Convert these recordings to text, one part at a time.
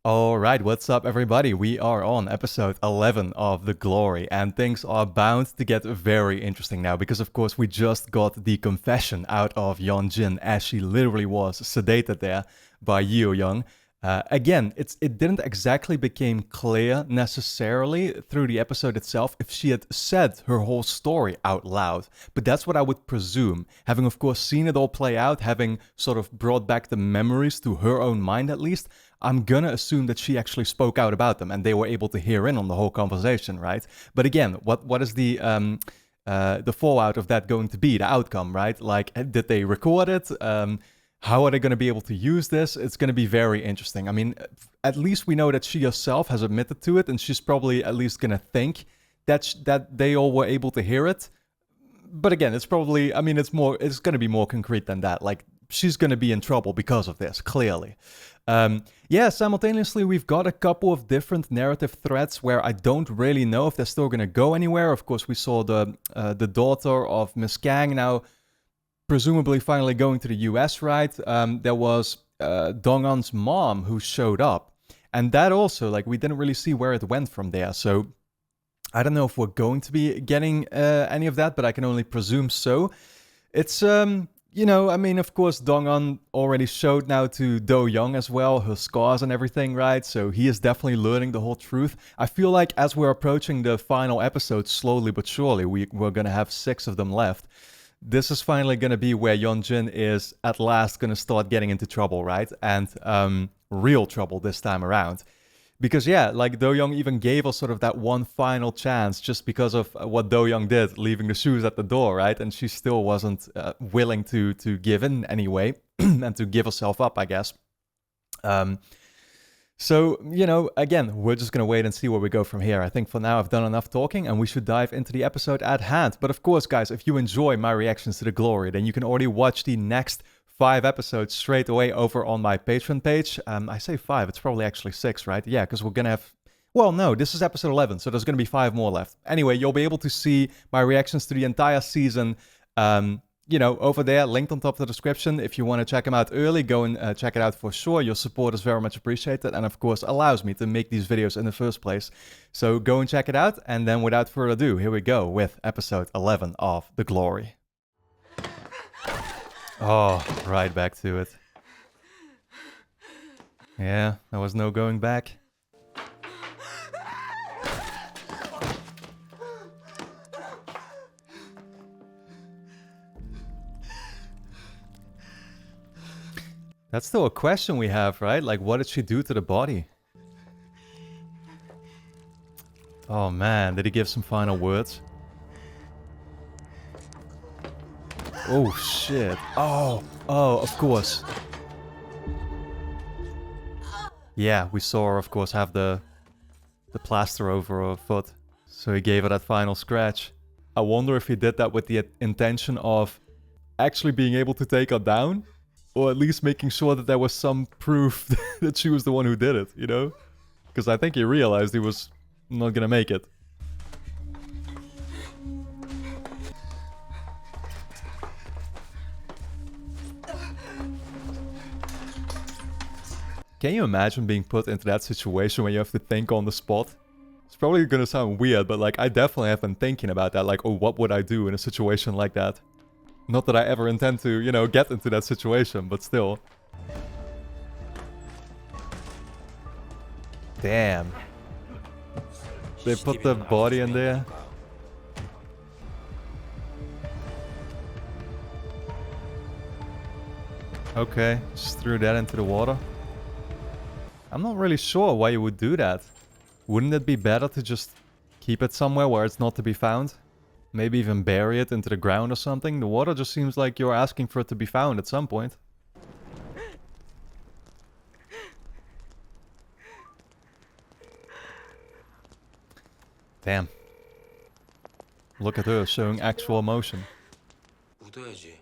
Alright, what's up everybody? We are on episode 11 of The Glory, and things are bound to get very interesting now, because of course we just got the confession out of Yeon-Jin as she literally was sedated there by Yeon-Jin. Again, it didn't exactly become clear necessarily through the episode itself if she had said her whole story out loud, but that's what I would presume. Having of course seen it all play out, having sort of brought back the memories to her own mind at least, I'm gonna assume that she actually spoke out about them and they were able to hear in on the whole conversation, right? But again, what is the fallout of that going to be, the outcome, right? Like, did they record it? How are they going to be able to use this? It's going to be very interesting. I mean, at least we know that she herself has admitted to it, and she's probably at least going to think that they all were able to hear it. But again, it's probably, I mean, it's going to be more concrete than that. Like, she's going to be in trouble because of this, clearly. Yeah, simultaneously, we've got a couple of different narrative threads where I don't really know if they're still going to go anywhere. Of course, we saw the daughter of Miss Kang now presumably finally going to the US, right? There was Dong-Un's mom who showed up. And that also, like, we didn't really see where it went from there. So I don't know if we're going to be getting any of that, but I can only presume so. It's, you know, I mean, of course, Dong-Un already showed now to Do-Young as well, her scars and everything, right? So he is definitely learning the whole truth. I feel like as we're approaching the final episode, slowly but surely, we're going to have 6 of them left. This is finally going to be where Yeon-Jin is at last going to start getting into trouble, right? And real trouble this time around. Because yeah, like Do-Young even gave us sort of that one final chance just because of what Do-Young did, leaving the shoes at the door, right? And she still wasn't willing to give in anyway and to give herself up, I guess. So, you know, again, we're just going to wait and see where we go from here. I think for now I've done enough talking and we should dive into the episode at hand. But of course, guys, if you enjoy my reactions to The Glory, then you can already watch the next 5 episodes straight away over on my Patreon page. I say 5, it's probably actually 6, right? Yeah, because we're going to have... Well, no, this is episode 11, so there's going to be 5 more left. Anyway, you'll be able to see my reactions to the entire season, you know, over there, linked on top of the description. If you want to check them out early, go and check it out for sure. Your support is very much appreciated and, of course, allows me to make these videos in the first place. So go and check it out. And then without further ado, here we go with episode 11 of The Glory. Oh, right back to it. Yeah, there was no going back. That's still a question we have, right? Like, what did she do to the body? Oh man, did he give some final words? Oh shit. Oh, of course. Yeah, we saw her, of course, have the plaster over her foot. So he gave her that final scratch. I wonder if he did that with the intention of actually being able to take her down? Or at least making sure that there was some proof that she was the one who did it, you know? Because I think he realized he was not gonna make it. Can you imagine being put into that situation where you have to think on the spot? It's probably gonna sound weird, but like I definitely have been thinking about that. Like, oh, what would I do in a situation like that? Not that I ever intend to, you know, get into that situation, but still. Damn. They put the body in there. Okay, just threw that into the water. I'm not really sure why you would do that. Wouldn't it be better to just keep it somewhere where it's not to be found? Maybe even bury it into the ground or something. The water just seems like you're asking for it to be found at some point. Damn. Look at her showing actual emotion. 묻어야지.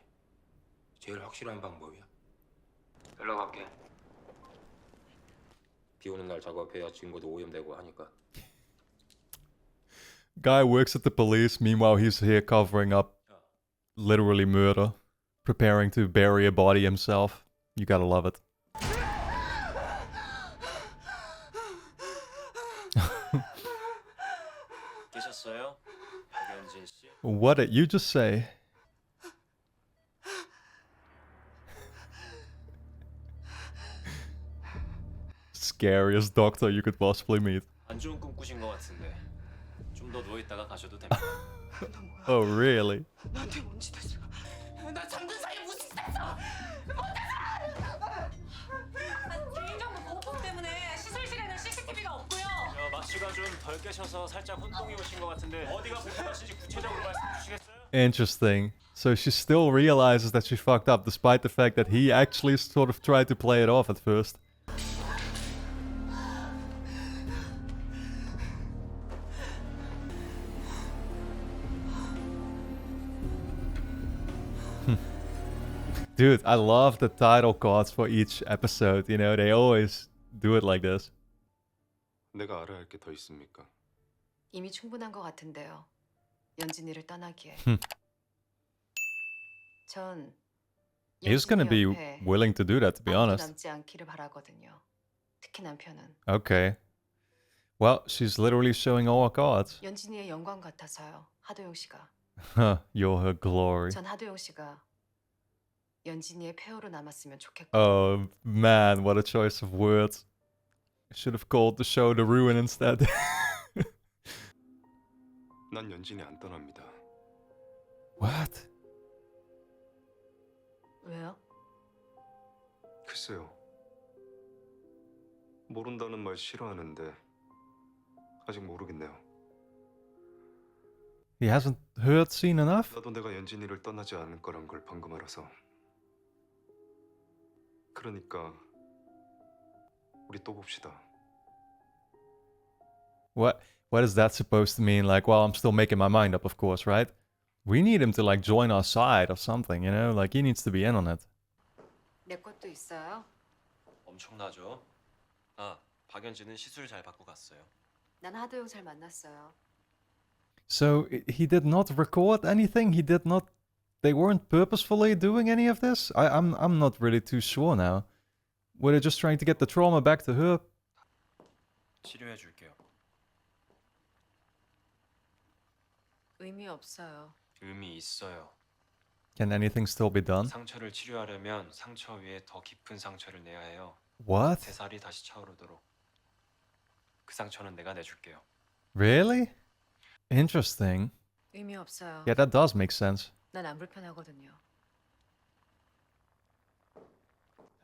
제일 확실한 방법이야. 연락할게. 비 오는 날 작업해야 증거도 오염되고 하니까. Guy works at the police, meanwhile he's here covering up literally murder, preparing to bury a body himself. You gotta love it. 봤어요? 박연진 씨? What did you just say? Scariest doctor you could possibly meet. 안 좋은 꿈 꾸신 것 같은데 좀 더 누워 있다가 가셔도 됩니다. Oh, really? 나한테 뭔 짓 했어? 나 잠든 사이에 무슨 짓 했어? 개인정보 보호법 때문에 시술실에는 CCTV가 없고요. 마취가 좀 덜 깨셔서 살짝 혼동이 오신 것 같은데 어디가 불편하신지 구체적으로 말씀해 주시겠어요? Interesting. So she still realizes that she fucked up, despite the fact that he actually sort of tried to play it off at first. Dude, I love the title cards for each episode. You know, they always do it like this. 내가 알아야 할 게 더 있습니까? 이미 충분한 것 같은데요. 연진이를 떠나기에. 전 He's gonna be willing to do that, to be honest. 남지 않기를 바라거든요. 특히 남편은. Okay. Well, she's literally showing all her cards. 연진이의 영광 같아서요. 하도영 씨가. You're her glory. 전 하도영 씨가 연진이의 폐허로 남았으면 좋겠고. Oh man, what a choice of words. Should have called the show The Ruin instead. 난 연진이 안 떠납니다. What? 왜요? 글쎄요. 모른다는 말 싫어하는데 아직 모르겠네요. He hasn't heard, seen enough? 나도 내가 연진이를 떠나지 않을 거란 걸 방금 알아서. 그러니까 우리 또 봅시다. What is that supposed to mean? Like, well, I'm still making my mind up, of course, right? We need him to like join our side or something, you know? Like he needs to be in on it. 내 것도 있어요. 엄청나죠? 아, 박연진은 시술 잘 받고 갔어요. 난 하도영 잘 만났어요. So he did not record anything? He did not. They weren't purposefully doing any of this? I'm not really too sure now. Were they just trying to get the trauma back to her? 치료해 줄게요. 의미 없어요. 의미 있어요. Can anything still be done? 상처를 치료하려면 상처 위에 더 깊은 상처를 내야 해요. What? 새살이 다시 차오르도록. 그 상처는 내가 내줄게요. Really? Interesting. 의미 없어요. Yeah, that does make sense. 난 안 불편하거든요.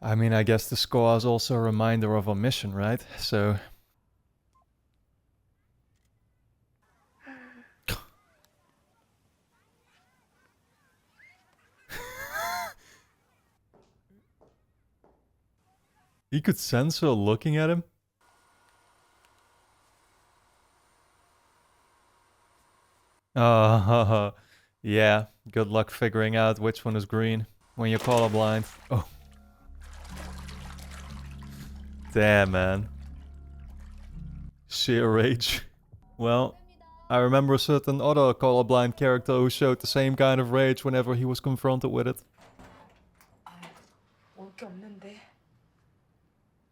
I mean, I guess the score is also a reminder of our mission, right? So... He could sense her looking at him. Yeah, good luck figuring out which one is green when you're colorblind. Oh. Damn, man. Sheer rage. Well, I remember a certain other colorblind character who showed the same kind of rage whenever he was confronted with it. 올 게 없는데.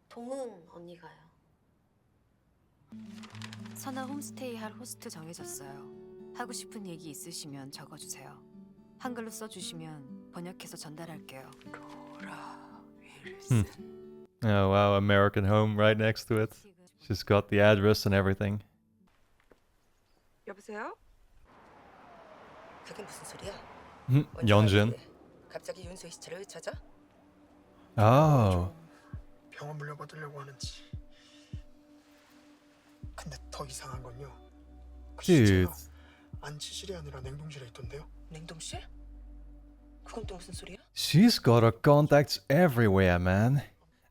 동응 언니가요. 선아 홈스테이 할 호스트 정해졌어요. 하고 싶은 얘기 있으시면 적어주세요. 한글로 써주시면 번역해서 전달할게요. 로라 윌슨. Oh wow, American Home right next to it. She's got the address and everything. 여보세요? 그게 무슨 소리야? Yeon-Jin. 갑자기 윤수희 시체를 찾아? Oh. 병원 물려받으려고 하는지. 근데 더 이상한 건요. 그 Dude. 시체가 안치실이 아니라 냉동실에 있던데요. 냉동실? 그건 또 무슨 소리야? She's got her contacts everywhere, man.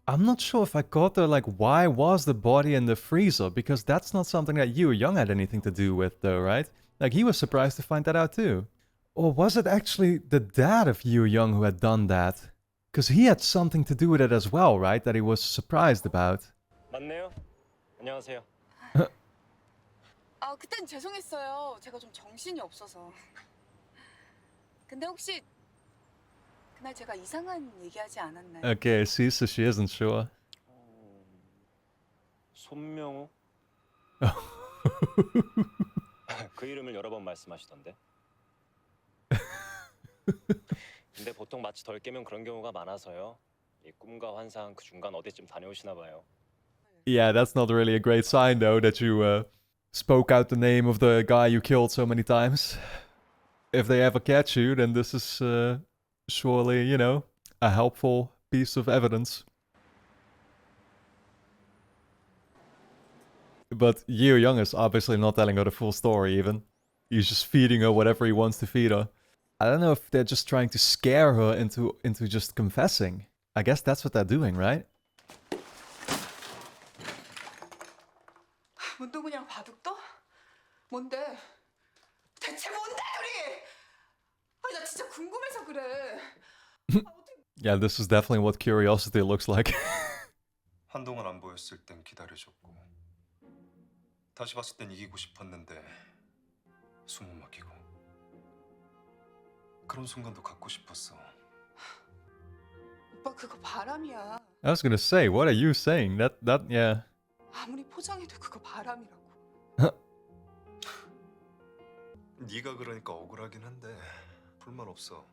I'm not sure if I caught her, like, why was the body in the freezer? Because that's not something that Yeon-Jin had anything to do with, though, right? Like, he was surprised to find that out, too. Or was it actually the dad of Yeon-Jin who had done that? Because he had something to do with it as well, right? That he was surprised about. 맞네요. 안녕하세요. 아, 그땐 죄송했어요. 제가 좀 정신이 없어서. 근데 혹시 그날 제가 이상한 얘기하지 않았나요? Okay, see, so she isn't sure. 손명호? 그 이름을 여러 번 말씀하시던데. 근데 보통 마치 덜 깨면 그런 경우가 많아서요. 이 꿈과 환상 그 중간 어디쯤 다녀오시나 봐요. Yeah, that's not really a great sign though that you spoke out the name of the guy you killed so many times. If they ever catch you, then this is surely, you know, a helpful piece of evidence. But Yeon-Jin is obviously not telling her the full story even. He's just feeding her whatever he wants to feed her. I don't know if they're just trying to scare her into just confessing. I guess that's what they're doing, right? 문동훈이랑 바둑도? 뭔데? 대체 뭔데 우리? 아니 나 진짜 궁금해서 그래. Yeah, this is definitely what curiosity looks like. 한동안 안 보였을 땐 기다려줬고 다시 봤을 땐 이기고 싶었는데 숨은 막히고 그런 순간도 갖고 싶었어. 오빠 그거 바람이야. I was gonna say, what are you saying? Yeah. 아무리 포장해도 그거 바람이라고. 네가 그러니까 억울하긴 한데 불만 없어.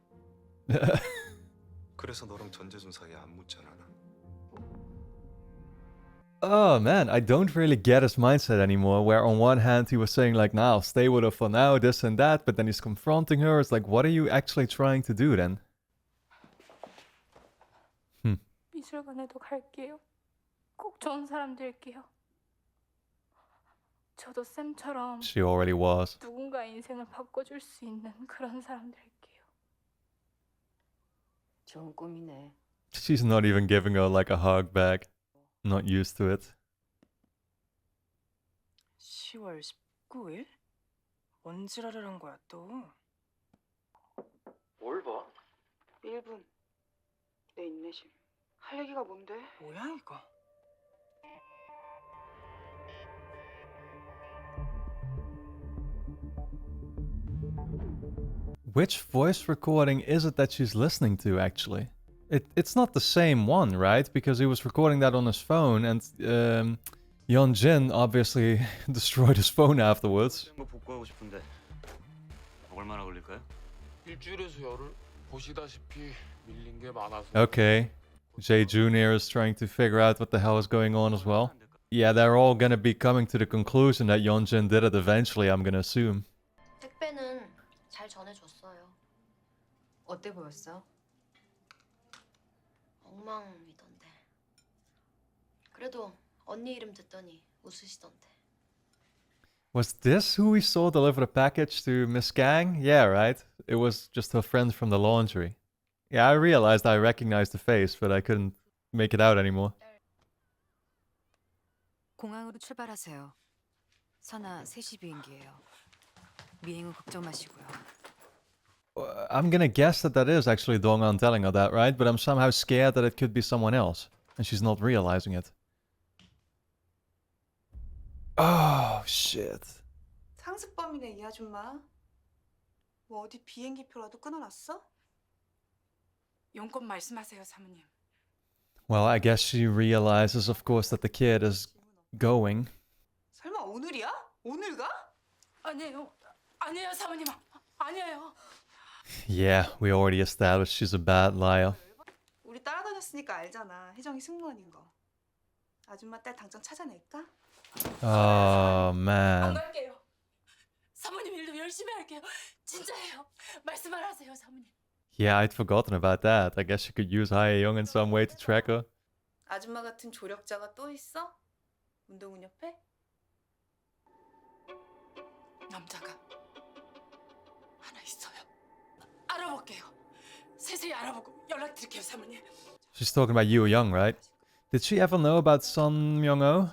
그래서 너랑 전재준 사이에 안 묻잖아. Oh man, I don't really get his mindset anymore. Where on one hand he was saying like, nah, I'll stay with her for now, this and that, but then he's confronting her. It's like, what are you actually trying to do then? 미술관에도 갈게요. 꼭 좋은 사람 될게요. 저도 쌤처럼 She already was. 누군가의 인생을 바꿔줄 수 있는 그런 사람 될게요. 좋은 꿈이네. She's not even giving her like a hug back. Not used to it. 10월 19일? 뭔 지랄을 한 거야 또? 뭘 봐? 1분. 내 인내심. 할 얘기가 뭔데? 뭐야 이거? Which voice recording is it that she's listening to actually? It's not the same one, right? Because he was recording that on his phone and Yeon-Jin obviously destroyed his phone afterwards. 뭐 복구하고 싶은데 얼마나 걸릴까요? 일주일에서 열흘 보시다시피 밀린 게 많아서. Okay. Jae Jr. is trying to figure out what the hell is going on as well. Yeah, they're all gonna be coming to the conclusion that Yeon-Jin did it eventually, I'm gonna assume. 택배는 잘 전해줬어요. 어때 보였어? 엉망이던데. 그래도 언니 이름 듣더니 웃으시던데. Was this who we saw deliver the package to Miss Kang? Yeah, right? It was just her friend from the laundry. Yeah, I realized I recognized the face, but I couldn't make it out anymore. 공항으로 출발하세요. 선아 3시 비행기예요. 미행은 걱정 마시고요. I'm gonna guess that is actually Dong-an telling her that, right? But I'm somehow scared that it could be someone else. And she's not realizing it. Oh, shit. 상습범이네 이 아줌마. 뭐 어디 비행기표라도 끊어놨어? 용건 말씀하세요 사모님. Well, I guess she realizes, of course, that the kid is going. 설마 오늘이야? 오늘 가? 아니에요. 아니에요 사모님. 아니에요. Yeah, we already established she's a bad liar. 우리 따라다녔으니까 알잖아. 혜정이 승무원인 거. 아줌마 딸 당장 찾아낼까? Oh, 안 man. 갈게요. 사모님 일도 열심히 할게요. 진짜예요. 말씀만 하세요 사모님. Yeah, I'd forgotten about that. I guess you could use Hae-young in some way to track her. 아줌마 같은 조력자가 또 있어? 운동훈 옆에? 남자가 하나 있어요. 알아볼게요. 세세히 알아보고 연락드릴게요 사모님. She's talking about Yeon-Jin, right? Did she ever know about Son Myeong-Oh?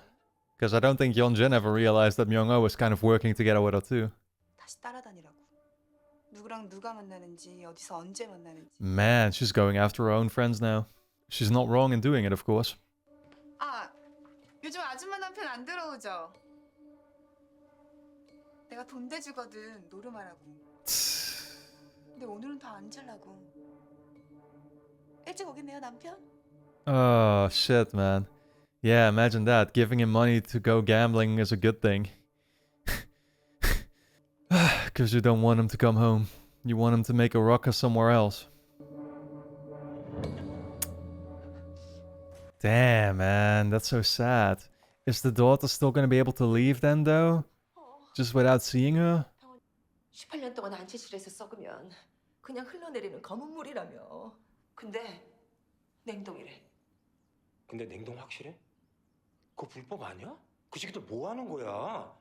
Because I don't think Yeon-Jin ever realized that Myeong-Oh was kind of working together with her too. 다시 따라다니라고. 누구랑 누가 만나는지 어디서 언제 만나는지. Man, she's going after her own friends now. She's not wrong in doing it, of course. 아, 요즘 아줌마 남편 안 들어오죠? 내가 돈 대주거든 노름하라고. 근데 오늘은 다 앉으려고. 일찍 오겠네요 남편? Oh, shit, man. Yeah, imagine that. Giving him money to go gambling is a good thing. because you don't want him to come home. You want him to make a ruckus somewhere else. Damn, man, that's so sad. Is the daughter still gonna be able to leave then, though? Just without seeing her? 18년 동안 안치실에서 썩으면 그냥 흘러내리는 검은 물이라며. 근데 냉동이래. 근데 냉동 확실해? 그거 불법 아니야? 그 새끼들 뭐 하는 거야?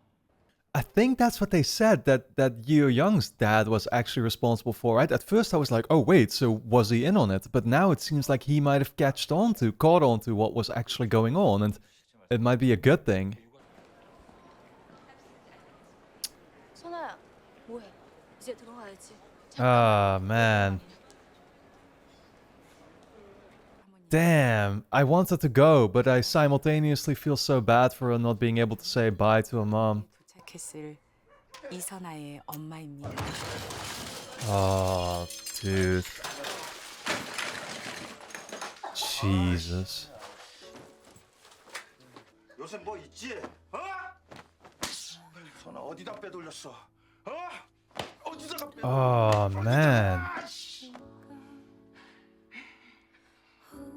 I think that's what they said, that Yeon-Young's dad was actually responsible for, right? At first I was like, oh wait, so was he in on it? But now it seems like he might have caught on to what was actually going on, and it might be a good thing. 선아야, 뭐해? 이제 들어가야지. Ah, man. Damn, I wanted to go, but I simultaneously feel so bad for her not being able to say bye to her mom. 도착했을 이선아의 엄마입니다. Oh, dude. Jesus. 요새 뭐 있지? 어? 전화 어디다 빼돌렸어? 어? 어디다가 빼돌렸어? Oh, man.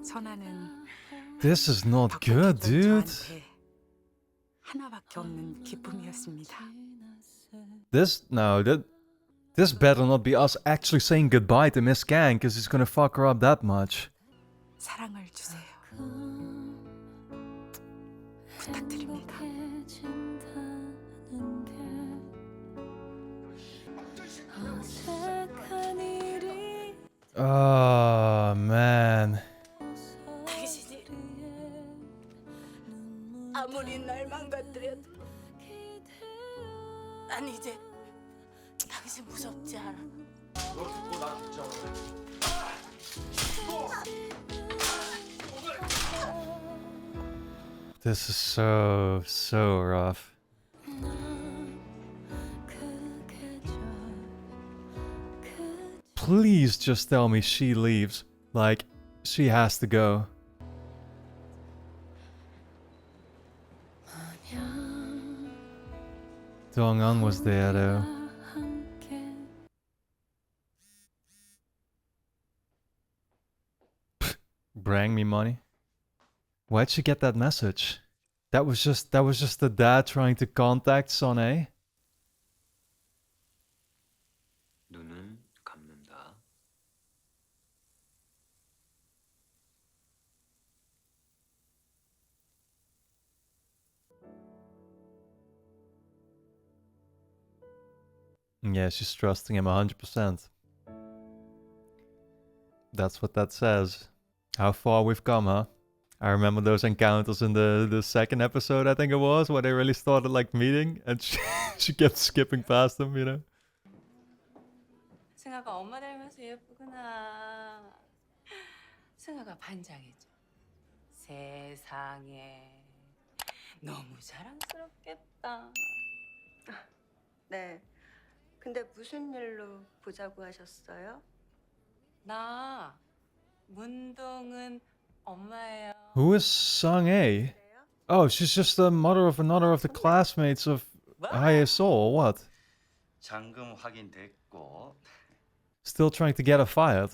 선아는 This is not good, dude. 저한테 하나밖에 없는 기쁨이었습니다. This better not be us actually saying goodbye to Miss Kang, because he's gonna fuck her up that much. 사랑을 주세요. 부탁드립니다. Oh, man. 당신이 아무리 날 망가뜨려도 난 이제 당신 무섭지 않아. 너 듣고 나 진짜 This is so rough. Please just tell me she leaves. Like, she has to go. Dong-un was there though. Bring me money. Why'd she get that message? That was just the dad trying to contact Sonne. 눈은 감는다. Yeah, she's trusting him 100%. That's what that says. How far we've come, huh? I remember those encounters in the second episode, I think it was, where they really started like meeting, and she kept skipping past them, you know? 승아가 엄마 닮아서 예쁘구나. 승아가 반장해줘. 세상에 너무 자랑스럽겠다. 네. 근데 무슨 일로 보자고 하셨어요? 나 문동은 엄마예요. Who is Sung-A? Oh, she's just the mother of another of the classmates of ISO, or what? 잔금 확인됐고. Still trying to get her fired.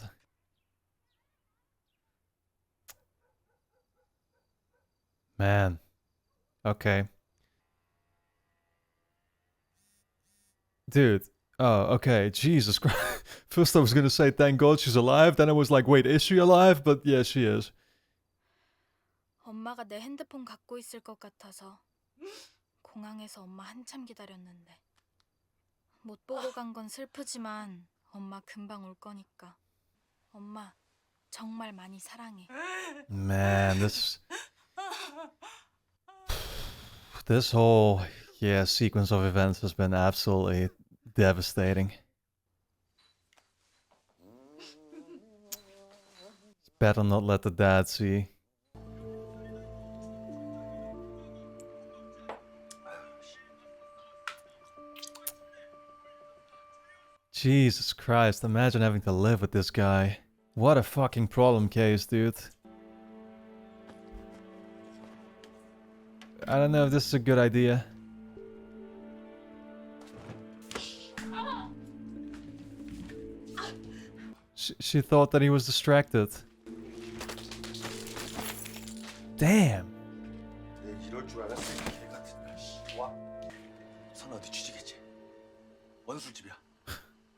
Man. Okay. Dude. Oh, okay. Jesus Christ. First I was gonna say thank God she's alive, then I was like, wait, is she alive? But yeah, she is. 엄마가 내 핸드폰 갖고 있을 것 같아서 공항에서 엄마 한참 기다렸는데 못 보고 간 건 슬프지만 엄마 금방 올 거니까 엄마 정말 많이 사랑해. Man, this whole sequence of events has been absolutely devastating. Better not let the dad see. Jesus Christ, imagine having to live with this guy. What a fucking problem case, dude. I don't know if this is a good idea. She thought that he was distracted. Damn. 이럴 줄 알았어. 개 같은 씨. 와. 선 어디 취직했지? 원술집이야.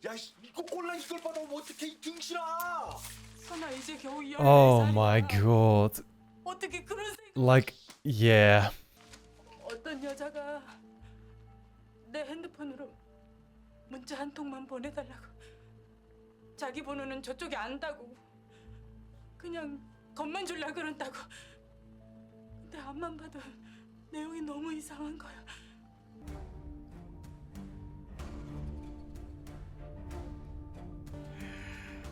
야, 이거 꼴랑 이걸 받아오면 어떡해 이 등신아! 선아 이제 겨우 14살이야. Oh my god. 어떻게 그런 생각? Like, yeah. 어떤 여자가 내 핸드폰으로 문자 한 통만 보내달라고. 자기 번호는 저쪽이 안다고. 그냥 겁만 줄라 그런다고. 근데 앞만 봐도 내용이 너무 이상한 거야.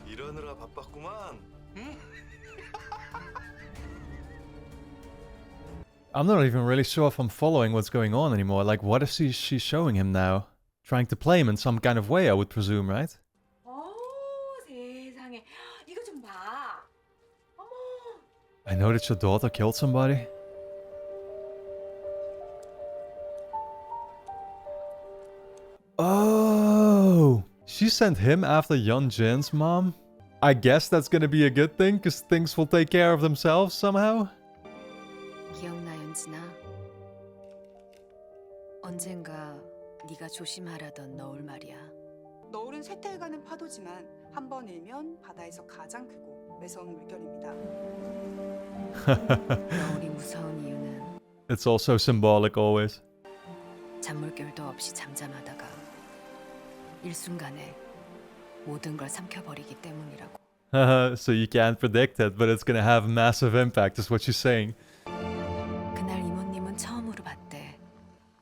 이러느라 바빴구만. 응? I'm not even really sure if I'm following what's going on anymore. Like, what is she showing him now? Trying to play him in some kind of way, I would presume, right? 세상에. 이거 좀 봐. 어머. I know that your daughter killed somebody. Oh! She sent him after Yeon-Jin's mom? I guess that's gonna be a good thing, because things will take care of themselves somehow? 기억나, 연진아? 언젠가 네가 조심하라던 너울 말이야. 너울은 쇠퇴해가는 파도지만 한 번 일면 바다에서 가장 크고 매서운 물결입니다. 너울이 무서운 이유는 It's also symbolic always. 잔물결도 없이 잠잠하다가 일순간에 모든 걸 삼켜버리기 때문이라고. So you can't predict it, but it's gonna have massive impact, is what she's saying. 그날 이모님은 처음으로 봤대.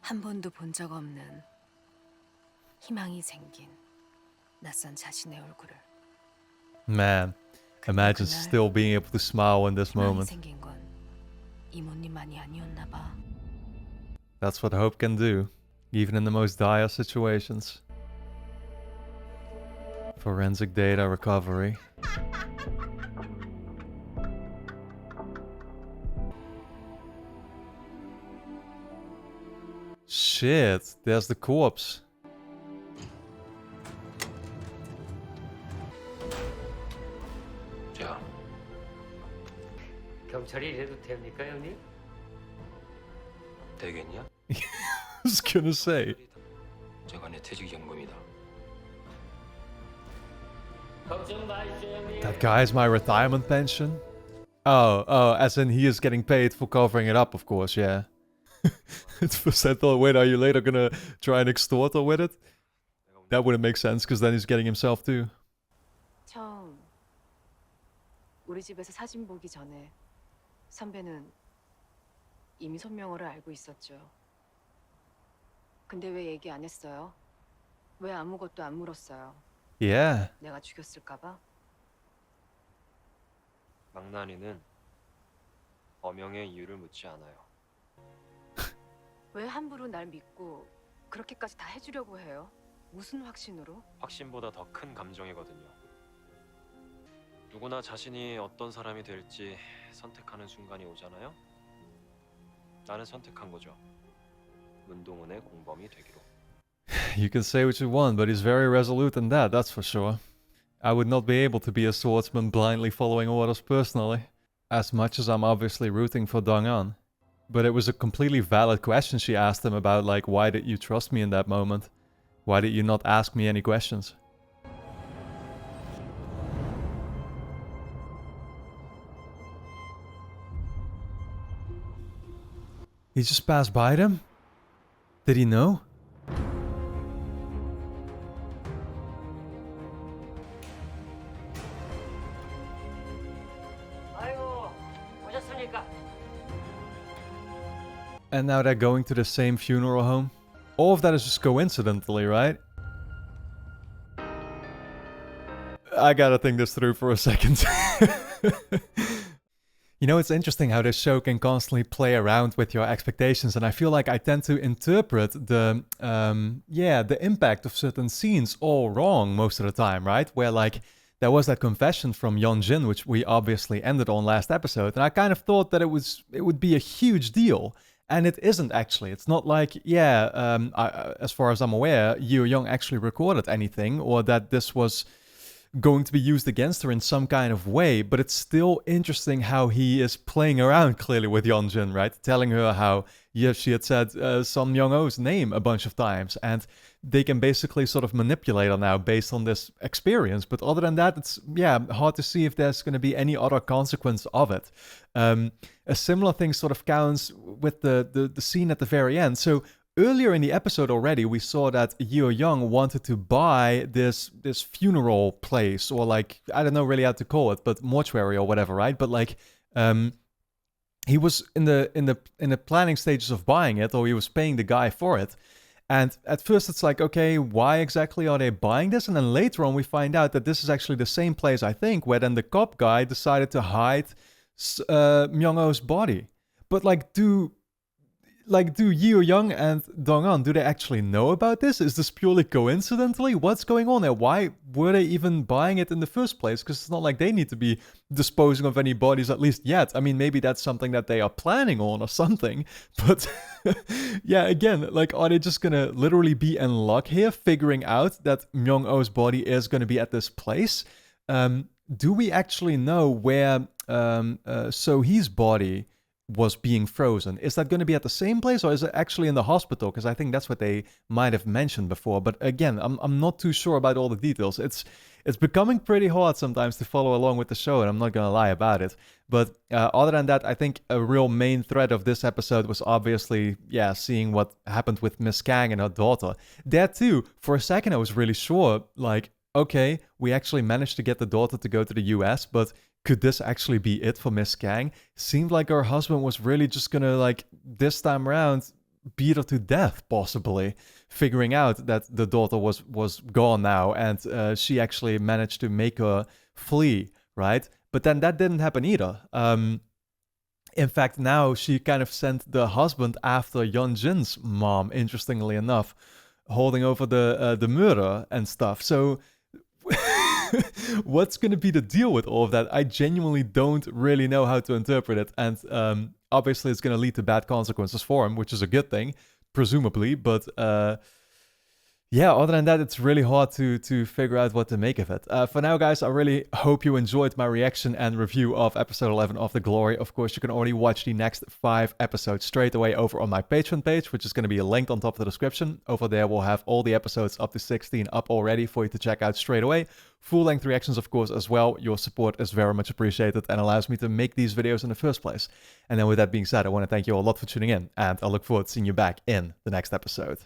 한 번도 본 적 없는 희망이 생긴 낯선 자신의 얼굴을. Man, imagine still being able to smile in this 희망이 moment. 생긴 건 이모님만이 아니었나 봐. That's what hope can do, even in the most dire situations. Forensic data recovery. Shit, there's the corpse. 자, 경찰이 이래도 됩니까, 형님? 되겠냐? I was gonna say. 제가 내 퇴직연금이다. 걱정 마시죠, 형님. That guy's my retirement pension? Oh, as in he is getting paid for covering it up, of course, yeah. At first I thought, wait, are you later gonna try and extort her with it? That wouldn't make sense, because then he's getting himself too. 처음 우리 집에서 사진 보기 전에 선배는 이미 손명호를 알고 있었죠. 근데 왜 얘기 안 했어요? 왜 아무것도 안 물었어요? Yeah. 내가 죽였을까 봐? 망나니는 어명의 이유를 묻지 않아요. 왜 함부로 날 믿고 그렇게까지 다 해주려고 해요? 무슨 확신으로? 확신보다 더 큰 감정이거든요. 누구나 자신이 어떤 사람이 될지 선택하는 순간이 오잖아요. 나는 선택한 거죠. 문동은의 공범이 되기로. You can say what you want, but he's very resolute in that, that's for sure. I would not be able to be a swordsman blindly following orders personally, as much as I'm obviously rooting for Dong-an. But it was a completely valid question she asked him about, like, why did you trust me in that moment? Why did you not ask me any questions? He just passed by them? Did he know? 아이고, 오셨습니까? And now they're going to the same funeral home? All of that is just coincidentally, right? I gotta think this through for a second. You know, it's interesting how this show can constantly play around with your expectations, and I feel like I tend to interpret the impact of certain scenes all wrong most of the time, right? Where, like, there was that confession from Yeon-Jin, which we obviously ended on last episode, and I kind of thought that it would be a huge deal. And it isn't actually. It's not like, as far as I'm aware, Yeon-Jin actually recorded anything, or that this was going to be used against her in some kind of way, but it's still interesting how he is playing around clearly with Yeon-Jin, right? Telling her how she had said Son Myeong-Oh's name a bunch of times, and they can basically sort of manipulate her now based on this experience. But other than that, it's, hard to see if there's going to be any other consequence of it. A similar thing sort of counts with the scene at the very end. So earlier in the episode already, we saw that Yeon-Jin wanted to buy this funeral place, or like, I don't know really how to call it, but mortuary or whatever, right? But like, he was in the planning stages of buying it, or he was paying the guy for it. And at first it's like, okay, why exactly are they buying this? And then later on we find out that this is actually the same place, I think, where then the cop guy decided to hide Myeong-Oh's body. But like, do Yeon-Jin and Dong-an, do they actually know about this? Is this purely coincidentally? What's going on there? Why were they even buying it in the first place? Because it's not like they need to be disposing of any bodies, at least yet. I mean, maybe that's something that they are planning on or something. But yeah, again, like, are they just gonna literally be in luck here, figuring out that Myeong-Oh's body is gonna be at this place? Do we actually know where So-hee's body was being frozen? Is that going to be at the same place, or is it actually in the hospital? Because I think that's what they might have mentioned before. But again, I'm not too sure about all the details. It's becoming pretty hard sometimes to follow along with the show, and I'm not going to lie about it. But other than that, I think a real main thread of this episode was obviously, seeing what happened with Miss Kang and her daughter. There too, for a second I was really sure, like, okay, we actually managed to get the daughter to go to the US, but could this actually be it for Miss Kang? Seemed like her husband was really just gonna, like, this time around, beat her to death, possibly, figuring out that the daughter was gone now, and she actually managed to make her flee, right? But then that didn't happen either. In fact, now she kind of sent the husband after Yeon-Jin's mom, interestingly enough, holding over the murder and stuff. So what's going to be the deal with all of that? I genuinely don't really know how to interpret it. And obviously it's going to lead to bad consequences for him, which is a good thing, presumably. But other than that, it's really hard to figure out what to make of it. For now, guys, I really hope you enjoyed my reaction and review of episode 11 of The Glory. Of course, you can already watch the next 5 episodes straight away over on my Patreon page, which is going to be linked on top of the description. Over there, we'll have all the episodes up to 16 up already for you to check out straight away. Full-length reactions, of course, as well. Your support is very much appreciated and allows me to make these videos in the first place. And then with that being said, I want to thank you all a lot for tuning in, and I look forward to seeing you back in the next episode.